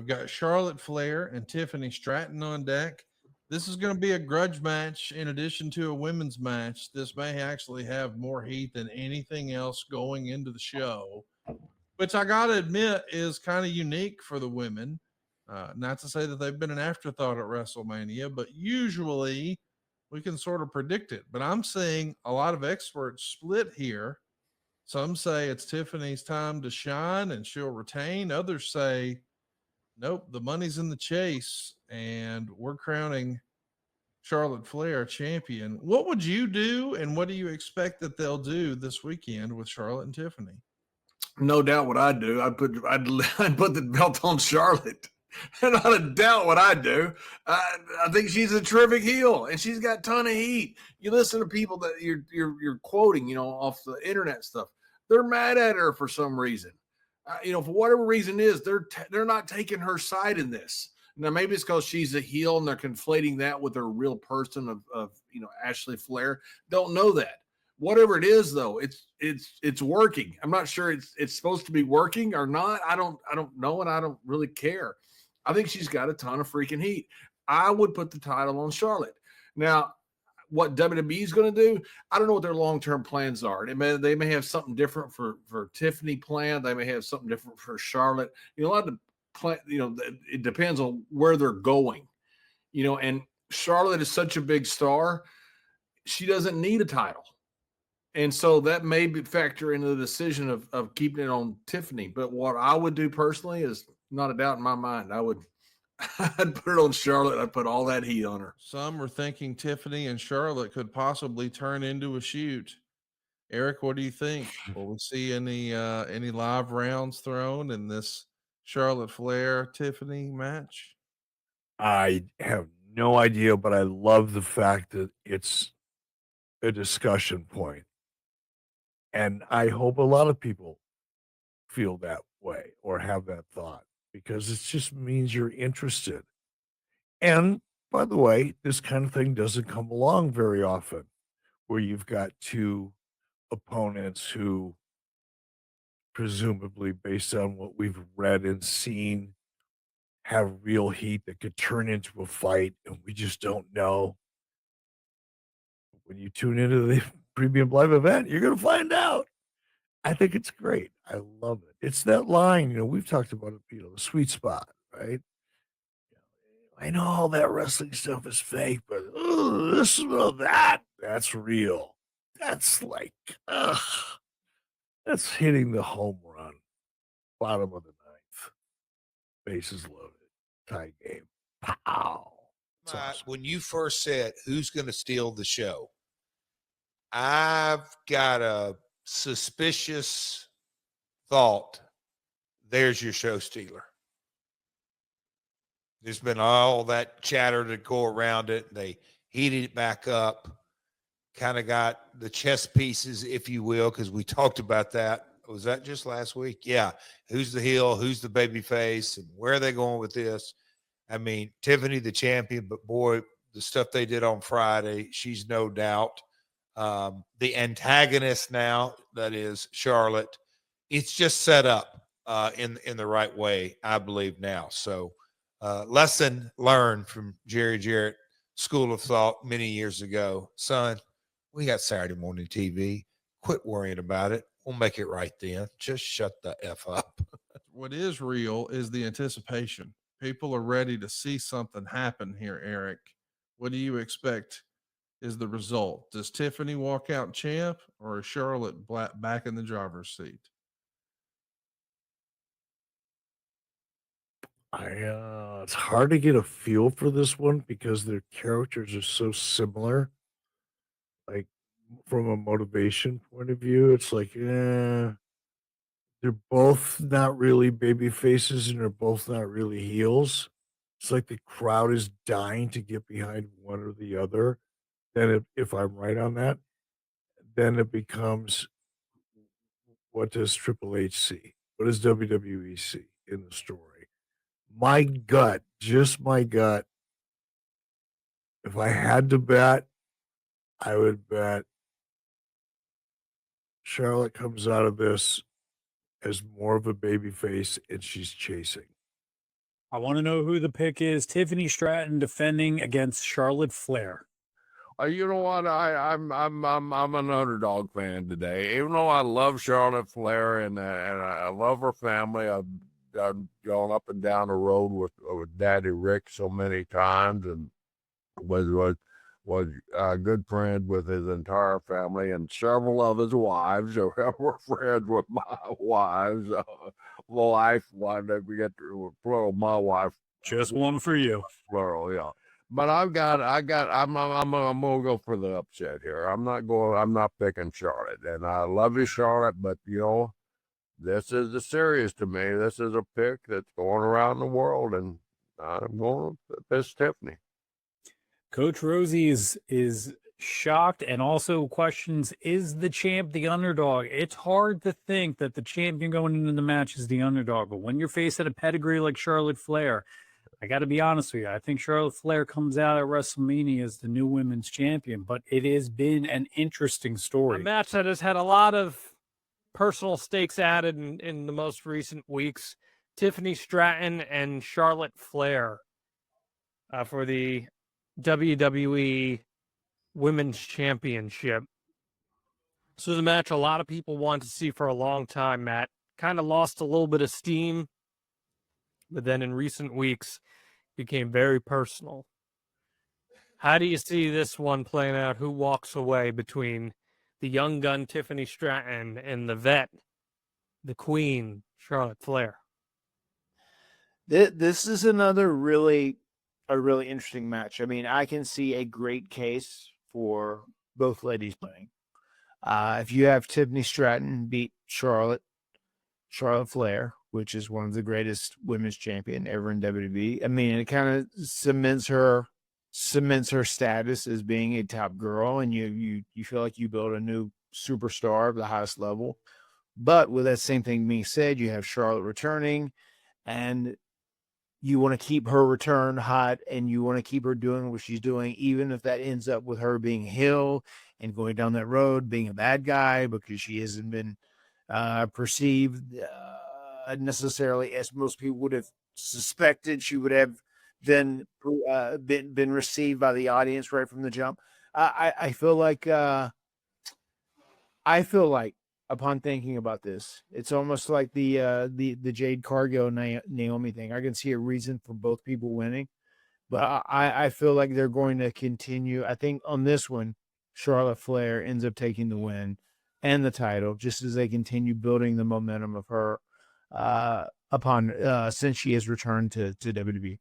got Charlotte Flair and Tiffany Stratton on deck. This is going to be a grudge match in addition to a women's match. This may actually have more heat than anything else going into the show, which I got to admit is kind of unique for the women. Not to say that they've been an afterthought at WrestleMania, but usually we can sort of predict it. But I'm seeing a lot of experts split here. Some say it's Tiffany's time to shine and she'll retain. Others say, nope, the money's in the chase and we're crowning Charlotte Flair champion. What would you do and what do you expect that they'll do this weekend with Charlotte and Tiffany? No doubt what I'd do. I'd put the belt on Charlotte. Not a doubt what I'd do. I think she's a terrific heel, and she's got a ton of heat. You listen to people that you're quoting, off the internet stuff. They're mad at her for some reason. For whatever reason is, they're not taking her side in this. Now maybe it's because she's a heel and they're conflating that with her real person of Ashley Flair. Don't know that. Whatever it is, though, it's working. I'm not sure it's supposed to be working or not. I don't know, and I don't really care. I think she's got a ton of freaking heat. I would put the title on Charlotte. Now, what WWE is going to do, I don't know what their long-term plans are. They may have something different for Tiffany planned. They may have something different for Charlotte. A lot of the plan, it depends on where they're going. And Charlotte is such a big star. She doesn't need a title. And so that may factor into the decision of keeping it on Tiffany. But what I would do personally is not a doubt in my mind. I'd put it on Charlotte. I'd put all that heat on her. Some are thinking Tiffany and Charlotte could possibly turn into a shoot. Eric, what do you think? Will we see any live rounds thrown in this Charlotte Flair Tiffany match? I have no idea, but I love the fact that it's a discussion point. And I hope a lot of people feel that way or have that thought because it just means you're interested. And by the way, this kind of thing doesn't come along very often where you've got two opponents who, presumably based on what we've read and seen, have real heat that could turn into a fight, and we just don't know. When you tune into the premium live event, you're going to find out. I think it's great. I love it. It's that line, we've talked about it, the sweet spot, right? I know all that wrestling stuff is fake, but this that's real. That's like, that's hitting the home run. Bottom of the ninth. Bases loaded. Tie game. Pow. Awesome. When you first said, who's going to steal the show? I've got a suspicious thought. There's your show stealer. There's been all that chatter to go around it. They heated it back up, kind of got the chess pieces, if you will, because we talked about that. Was that just last week? Yeah. Who's the heel? Who's the baby face? And where are they going with this? I mean, Tiffany, the champion, but boy, the stuff they did on Friday, she's no doubt. The antagonist now, that is Charlotte, it's just set up in the right way, I believe now. So lesson learned from Jarrett School of Thought many years ago. Son, we got Saturday morning TV. Quit worrying about it. We'll make it right then. Just shut the F up. What is real is the anticipation. People are ready to see something happen here, Eric. What do you expect is the result? Does Tiffany walk out champ or is Charlotte back in the driver's seat? It's hard to get a feel for this one because their characters are so similar. Like from a motivation point of view, it's like, they're both not really baby faces and they're both not really heels. It's like the crowd is dying to get behind one or the other. Then if I'm right on that, then it becomes, what does Triple H see? What does WWE see in the story? My gut, just my gut, if I had to bet, I would bet Charlotte comes out of this as more of a baby face and she's chasing. I want to know who the pick is. Tiffany Stratton defending against Charlotte Flair. You know what? I'm an underdog fan today. Even though I love Charlotte Flair and I love her family, I've gone up and down the road with Daddy Rick so many times, and was good friends with his entire family and several of his wives. So we're friends with my wives. One that we get to plural, my wife. Just one for you. Plural, yeah. But I'm gonna go for the upset here. I'm not picking Charlotte, and I love you, Charlotte, but this is a series to me. This is a pick that's going around the world, and I'm going to pick Tiffany. Coach Rosie is shocked and also questions, is the champ the underdog? It's hard to think that the champion going into the match is the underdog, but when you're facing a pedigree like Charlotte Flair, I got to be honest with you. I think Charlotte Flair comes out at WrestleMania as the new women's champion, but it has been an interesting story. A match that has had a lot of personal stakes added in the most recent weeks. Tiffany Stratton and Charlotte Flair for the WWE Women's Championship. This was a match a lot of people wanted to see for a long time, Matt. Kind of lost a little bit of steam, but then in recent weeks became very personal. How do you see this one playing out? Who walks away between the young gun Tiffany Stratton and the vet, the queen, Charlotte Flair? This is another really interesting match. I mean, I can see a great case for both ladies winning. If you have Tiffany Stratton beat Charlotte Flair, which is one of the greatest women's champion ever in WWE, I mean, it kind of cements her status as being a top girl, and you feel like you build a new superstar of the highest level. But with that same thing being said, you have Charlotte returning, and you want to keep her return hot, and you want to keep her doing what she's doing, even if that ends up with her being heel and going down that road, being a bad guy, because she hasn't been perceived necessarily as most people would have suspected she would have been received by the audience right from the jump. I feel like upon thinking about this, it's almost like the Jade Cargill Naomi thing. I can see a reason for both people winning, but I feel like they're going to continue. I think on this one, Charlotte Flair ends up taking the win and the title, just as they continue building the momentum of her since she has returned to WWE.